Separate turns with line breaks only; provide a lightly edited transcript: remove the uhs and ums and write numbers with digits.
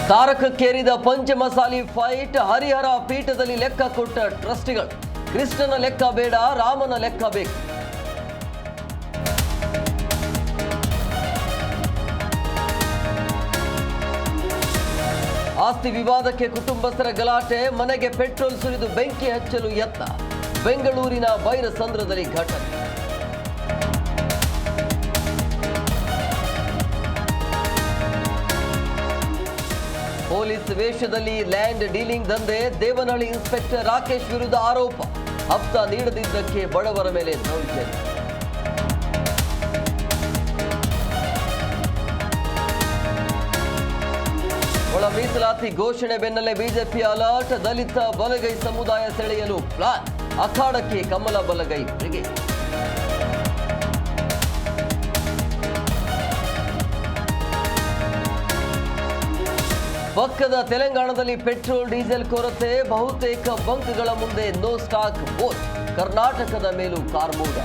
ತಾರಕಕ್ಕೇರಿದ Panchamasali fight. Harihara ಪೀಠದಲ್ಲಿ ಲೆಕ್ಕ ಕೊಟ್ಟ ಟ್ರಸ್ಟಿಗಳು. ಕೃಷ್ಣನ ಲೆಕ್ಕ ಬೇಡ, ರಾಮನ ಲೆಕ್ಕ ಬೇಕು. ಆಸ್ತಿ ವಿವಾದಕ್ಕೆ ಕುಟುಂಬಸ್ಥರ ಗಲಾಟೆ. ಮನೆಗೆ ಪೆಟ್ರೋಲ್ ಸುರಿದು ಬೆಂಕಿ ಹಚ್ಚಲು ಯತ್ನ. ಬೆಂಗಳೂರಿನ ಬೈರಸಂದ್ರದಲ್ಲಿ ಘಟನೆ. ಪೊಲೀಸ್ ವೇಷದಲ್ಲಿ ಲ್ಯಾಂಡ್ ಡೀಲಿಂಗ್ ದಂಧೆ. ದೇವನಹಳ್ಳಿ ಇನ್ಸ್ಪೆಕ್ಟರ್ ರಾಕೇಶ್ ವಿರುದ್ಧ ಆರೋಪ. ಹಪ್ತ ನೀಡದಿದ್ದಕ್ಕೆ ಬಡವರ ಮೇಲೆ ದೌರ್ಜನ್ಯ. ಒಳ ಮೀಸಲಾತಿ ಘೋಷಣೆ ಬೆನ್ನಲ್ಲೇ ಬಿಜೆಪಿ ಅಲರ್ಟ್. ದಲಿತ ಬಲಗೈ ಸಮುದಾಯ ಸೆಳೆಯಲು ಪ್ಲಾನ್. ಅಖಾಡಕ್ಕೆ ಕಮಲ ಬಲಗೈ ಬ್ರಿಗೇಡ್. ಪಕ್ಕದ ತೆಲಂಗಾಣದಲ್ಲಿ ಪೆಟ್ರೋಲ್ ಡೀಸೆಲ್ ಕೊರತೆ. ಬಹುತೇಕ ಬಂಕ್ಗಳ ಮುಂದೆ ನೋ ಸ್ಟಾಕ್ ಬೋರ್ಡ್. ಕರ್ನಾಟಕದ ಮೇಲೂ ಕಾರ್ಮೋಡ.